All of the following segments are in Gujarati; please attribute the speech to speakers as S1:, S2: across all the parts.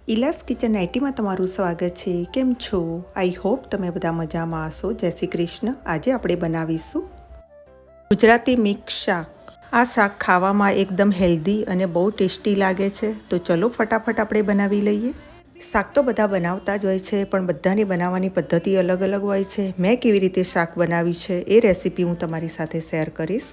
S1: ઇલાસ કિચન 90માં તમારું સ્વાગત છે. કેમ છો? આઈ હોપ તમે બધા મજામાં હશો. જય શ્રી કૃષ્ણ. આજે આપણે બનાવીશું ગુજરાતી મિક્સ શાક. આ શાક ખાવામાં એકદમ હેલ્ધી અને બહુ ટેસ્ટી લાગે છે. તો ચલો ફટાફટ આપણે બનાવી લઈએ. શાક તો બધા બનાવતા જ હોય છે, પણ બધાની બનાવવાની પદ્ધતિ અલગ અલગ હોય છે. મેં કેવી રીતે શાક બનાવ્યું છે એ રેસીપી હું તમારી સાથે શેર કરીશ.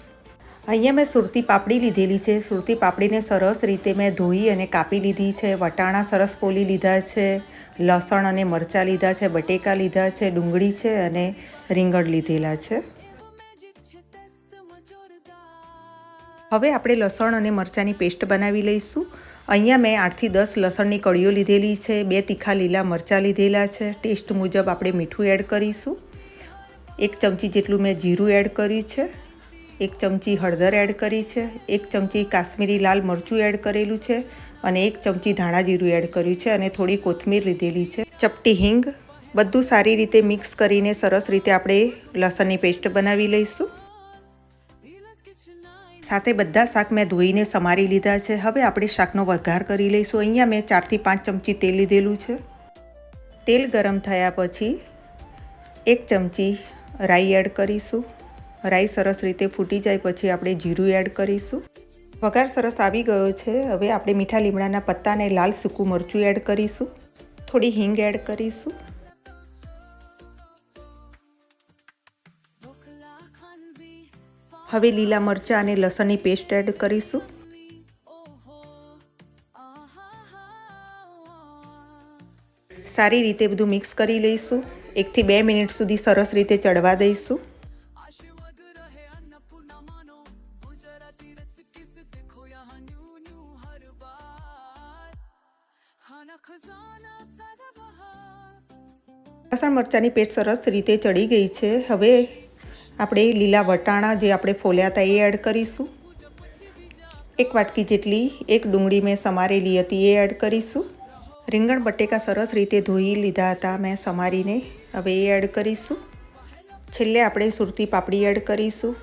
S1: અહીંયા મેં સુરતી પાપડી લીધેલી છે. સુરતી પાપડીને સરસ રીતે મેં ધોઈ અને કાપી લીધી છે. વટાણા સરસ ફોલી લીધા છે. લસણ અને મરચાં લીધા છે. બટેકા લીધા છે. ડુંગળી છે અને રીંગણ લીધેલા છે. હવે આપણે લસણ અને મરચાંની પેસ્ટ બનાવી લઈશું. અહીંયા મેં 8થી 10 લસણની કળીઓ લીધેલી છે. 2 તીખા લીલા મરચાં લીધેલા છે. ટેસ્ટ મુજબ આપણે મીઠું એડ કરીશું. 1 ચમચી જેટલું મેં જીરું એડ કર્યું છે. 1 ચમચી હળદર એડ કરી છે. 1 ચમચી કાશ્મીરી લાલ મરચું એડ કરેલું છે અને 1 ચમચી ધાણા જીરું એડ કર્યું છે અને થોડી કોથમીર લીધેલી છે. ચપટી હિંગ. બધું સારી રીતે મિક્સ કરીને સરસ રીતે આપણે લસણની પેસ્ટ બનાવી લઈશું. સાથે બધા શાક મેં ધોઈને સમારી લીધા છે. હવે આપણે શાકનો વઘાર કરી લઈશું. અહીંયા મેં 4થી 5 ચમચી તેલ લીધેલું છે. તેલ ગરમ થયા પછી 1 ચમચી રાઈ એડ કરીશું. રાઈ સરસ રીતે ફૂટી જાય પછી આપણે જીરું એડ કરીશું. વઘાર સરસ આવી ગયો છે. હવે આપણે મીઠા લીમડાના પત્તા અને લાલ સૂકું મરચું એડ કરીશું. થોડી હિંગ એડ કરીશું. હવે લીલા મરચાં અને લસણની પેસ્ટ એડ કરીશું. સારી રીતે બધું મિક્સ કરી લઈશું. 1 થી 2 મિનિટ સુધી સરસ રીતે ચડવા દઈશું. લસણ મરચાંની પેસ્ટ સરસ રીતે ચડી ગઈ છે. હવે આપણે લીલા વટાણા જે આપણે ફોલ્યા હતા એ એડ કરીશું. 1 વાટકી જેટલી એક ડુંગળી મેં સમારેલી હતી એ એડ કરીશું. રીંગણ બટેકા સરસ રીતે ધોઈ લીધા હતા મેં સમારીને. હવે એ એડ કરીશું. છેલ્લે આપણે સુરતી પાપડી એડ કરીશું.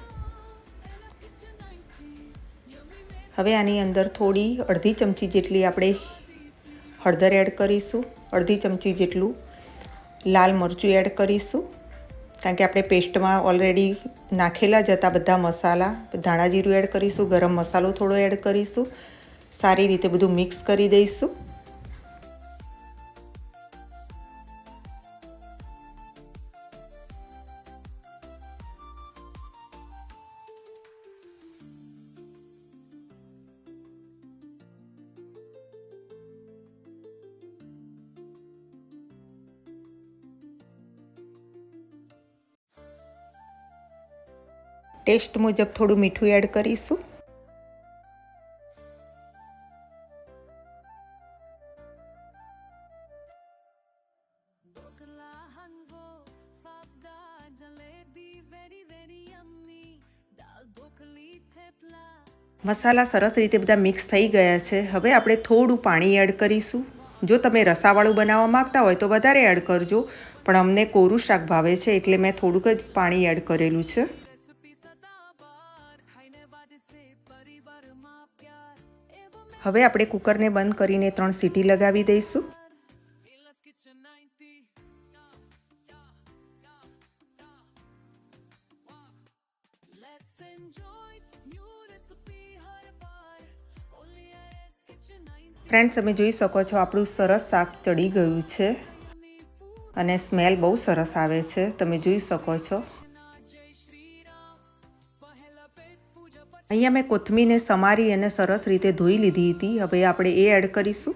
S1: હવે આની અંદર થોડી અડધી ચમચી જેટલી આપણે હળદર એડ કરીશું. અડધી ચમચી જેટલું લાલ મરચું એડ કરીશું, કારણ કે આપણે પેસ્ટમાં ઓલરેડી નાખેલા જ હતા બધા મસાલા. ધાણા જીરું એડ કરીશું. ગરમ મસાલો થોડો એડ કરીશું. સારી રીતે બધું મિક્સ કરી દઈશું. ટેસ્ટ મુજબ થોડું મીઠું એડ કરીશું. મસાલા સરસ રીતે બધા મિક્સ થઈ ગયા છે. હવે આપણે થોડું પાણી એડ કરીશું. જો તમે રસાવાળું બનાવવા માંગતા હોય તો વધારે એડ કરજો, પણ અમને કોરું શાક ભાવે છે એટલે મેં થોડુંક જ પાણી એડ કરેલું છે. હવે આપણે કુકરને બંધ કરીને 3 સીટી લગાવી દઈશું. ફ્રેન્ડ્સ, તમે જોઈ શકો છો આપણું સરસ શાક ચડી ગયું છે અને સ્મેલ બહુ સરસ આવે છે. તમે જોઈ શકો છો. અહીંયા મેં કોથમીરને સમારી અને સરસ રીતે ધોઈ લીધી હતી. હવે આપણે એ એડ કરીશું.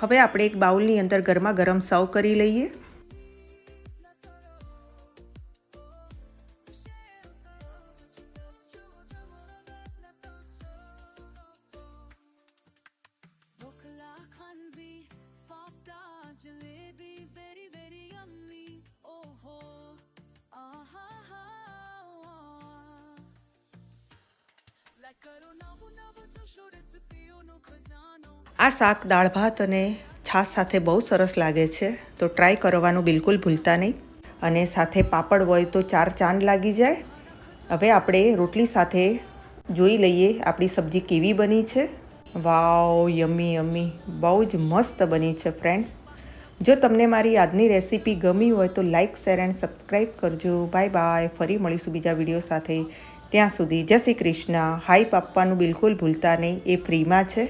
S1: હવે આપણે એક બાઉલની અંદર ગરમા ગરમ સર્વ કરી લઈએ. આ શાક દાળ ભાત અને છાશ સાથે બહુ સરસ લાગે છે. તો ટ્રાય કરવાનું બિલકુલ ભૂલતા નહીં. અને સાથે પાપડ હોય તો 4 ચાંદ લાગી જાય. હવે આપણે રોટલી સાથે જોઈ લઈએ આપણી સબ્જી કેવી બની છે. વાવ, યમ્મી યમ્મી, બહુ જ મસ્ત બની છે ફ્રેન્ડ્સ. જો તમને મારી આજની રેસીપી ગમી હોય તો લાઇક, શેર એન્ડ સબસ્ક્રાઈબ કરજો. Bye bye. ફરી મળીશું બીજા વિડીયો સાથે. ત્યાં સુધી જય શ્રી કૃષ્ણ. હાઈપ આપવાનું બિલકુલ ભૂલતા નહીં, એ ફ્રીમાં છે.